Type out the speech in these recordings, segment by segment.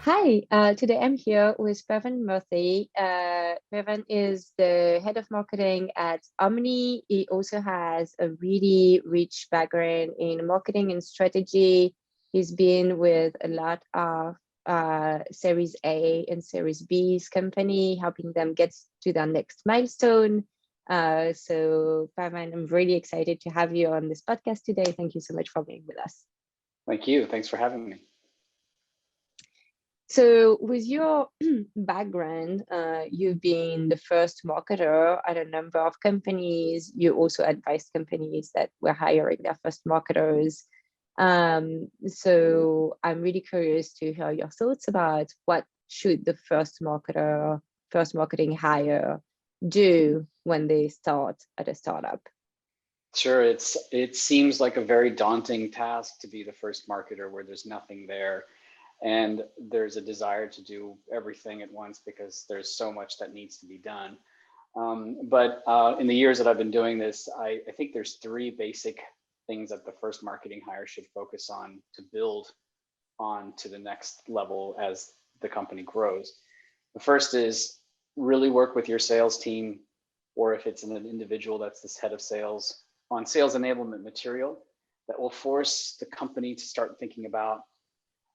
Hi, today I'm here with PAWAN Murthy. PAWAN is the head of marketing at Omni. He also has a really rich background in marketing and strategy. He's been with a lot of Series A and Series B's company, helping them get to their next milestone. So PAWAN, I'm really excited to have you on this podcast today. Thank you so much for being with us. Thank you. Thanks for having me. So with your background, you've been the first marketer at a number of companies. You also advised companies that were hiring their first marketers. So I'm really curious to hear your thoughts about what should the first marketing hire do when they start at a startup? Sure, it seems like a very daunting task to be the first marketer where there's nothing there. And there's a desire to do everything at once because there's so much that needs to be done. But in the years that I've been doing this, I think there's three basic things that the first marketing hire should focus on to build on to the next level as the company grows. The first is really work with your sales team, or if it's an individual that's this head of sales, on sales enablement material that will force the company to start thinking about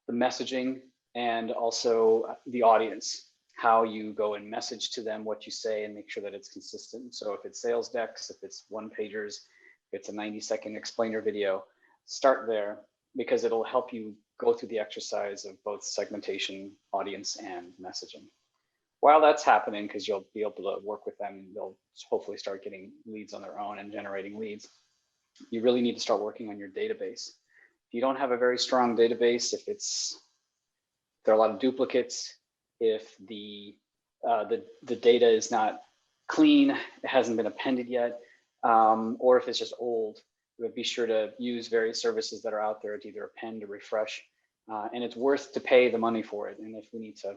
the messaging and also the audience, how you go and message to them what you say and make sure that it's consistent. So if it's sales decks, if it's one pagers, if it's a 90-second explainer video, start there because it'll help you go through the exercise of both segmentation, audience, and messaging. While that's happening, because you'll be able to work with them and they'll hopefully start getting leads on their own and generating leads, you really need to start working on your database. If you don't have a very strong database, if there are a lot of duplicates, if the data is not clean, it hasn't been appended yet, or if it's just old, be sure to use various services that are out there to either append or refresh. And it's worth to pay the money for it. And if we need to,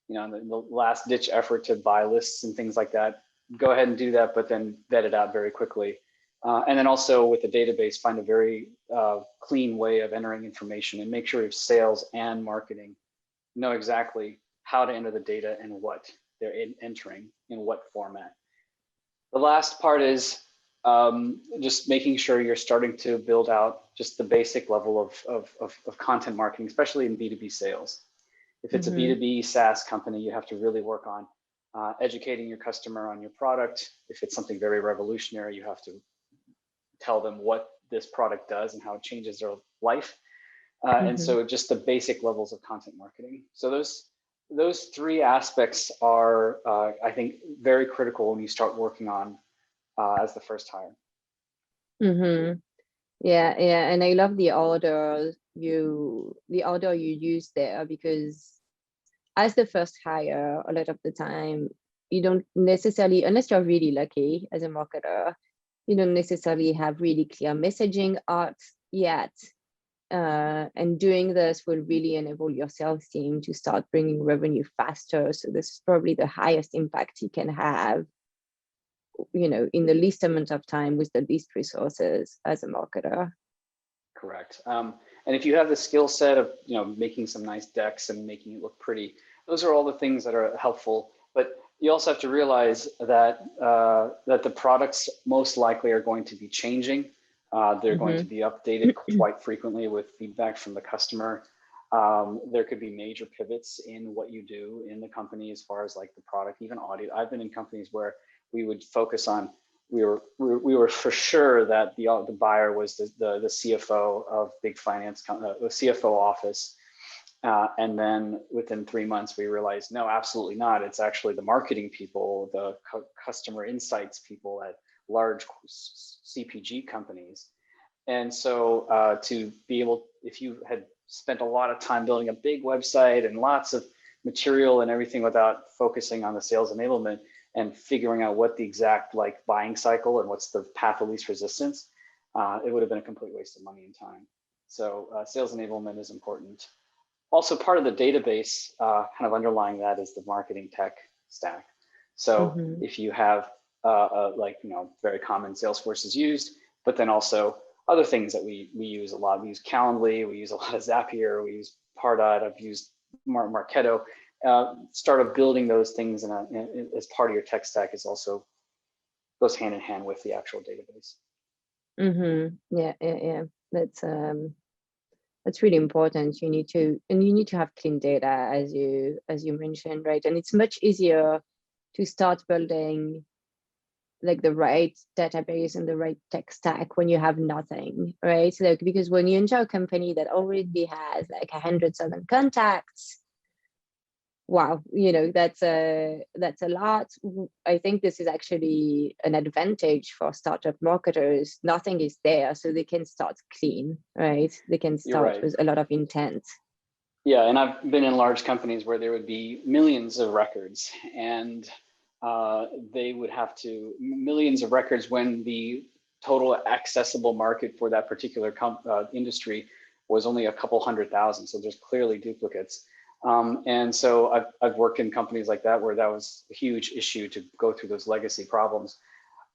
in the last ditch effort to buy lists and things like that, go ahead and do that, but then vet it out very quickly. And then also with the database, find a very clean way of entering information and make sure if sales and marketing know exactly how to enter the data and what they're entering in what format. The last part is just making sure you're starting to build out just the basic level of content marketing, especially in B2B sales. If it's a B2B SaaS company, you have to really work on educating your customer on your product. If it's something very revolutionary, you have to tell them what this product does and how it changes their life. And so just the basic levels of content marketing. So those three aspects are, I think, very critical when you start working on as the first hire. Yeah, and I love the order you use there, because as the first hire, a lot of the time you don't necessarily, unless you're really lucky as a marketer, you don't necessarily have really clear messaging art yet. And doing this will really enable your sales team to start bringing revenue faster. So this is probably the highest impact you can have, in the least amount of time with the least resources as a marketer. Correct. And if you have the skill set of, making some nice decks and making it look pretty, those are all the things that are helpful. But you also have to realize that that the products most likely are going to be changing. They're going to be updated quite frequently with feedback from the customer. There could be major pivots in what you do in the company as far as like the product, even audio. I've been in companies where we would focus on, we were for sure that the buyer was the CFO of big finance, the CFO office. And then within 3 months, we realized, no, absolutely not. It's actually the marketing people, the customer insights people at large CPG companies. And so to be able, if you had spent a lot of time building a big website and lots of material and everything without focusing on the sales enablement and figuring out what the exact buying cycle and what's the path of least resistance, it would have been a complete waste of money and time. So sales enablement is important. Also, part of the database, kind of underlying that, is the marketing tech stack. So if you have very common Salesforce is used, but then also other things that we use a lot. We use Calendly, we use a lot of Zapier, we use Pardot. I've used Marketo, start building those things as part of your tech stack is also goes hand in hand with the actual database. Yeah. That's really important. You need to have clean data, as you mentioned, right? And it's much easier to start building like the right database and the right tech stack when you have nothing, right? So, like, because when you enter a company that already has like 100,000 contacts, wow, that's a lot. I think this is actually an advantage for startup marketers. Nothing is there, so they can start clean, right? They can start with a lot of intent. Yeah, and I've been in large companies where there would be millions of records, and they would have to millions of records when the total accessible market for that particular industry was only a couple 100,000. So there's clearly duplicates. And so I've worked in companies like that where that was a huge issue to go through those legacy problems.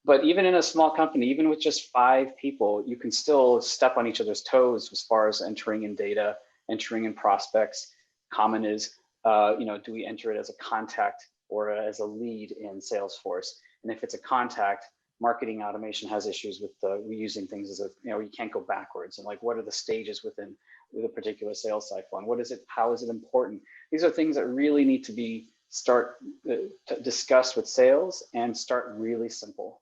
But even in a small company, even with just 5 people, you can still step on each other's toes as far as entering in data, entering in prospects. Common is, do we enter it as a contact or as a lead in Salesforce? And if it's a contact, marketing automation has issues with reusing things as you can't go backwards. And like, what are the stages within a particular sales cycle? And how is it important? These are things that really need to be discussed with sales and start really simple.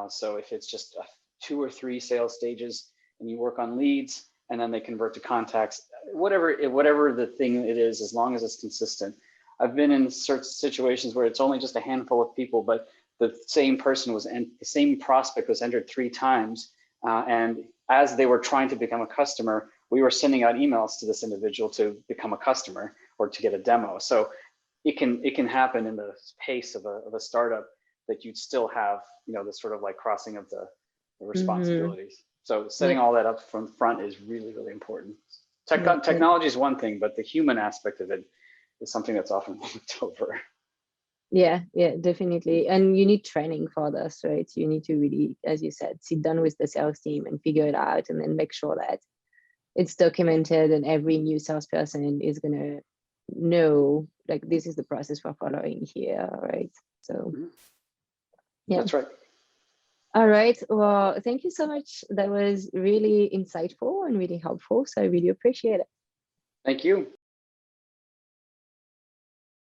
So if it's just 2 or 3 sales stages and you work on leads and then they convert to contacts, whatever the thing it is, as long as it's consistent. I've been in certain situations where it's only just a handful of people, but the same prospect was entered 3 times. And as they were trying to become a customer, we were sending out emails to this individual to become a customer or to get a demo. So it can happen in the pace of a startup that you'd still have, the sort of like crossing of the responsibilities. So setting all that up from the front is really, really important. Technology is one thing, but the human aspect of it is something that's often looked over. Yeah, definitely. And you need training for this, right? You need to really, as you said, sit down with the sales team and figure it out, and then make sure that it's documented and every new salesperson is going to know, like, this is the process we're following here, right? So, yeah. That's right. All right. Well, thank you so much. That was really insightful and really helpful. So I really appreciate it. Thank you.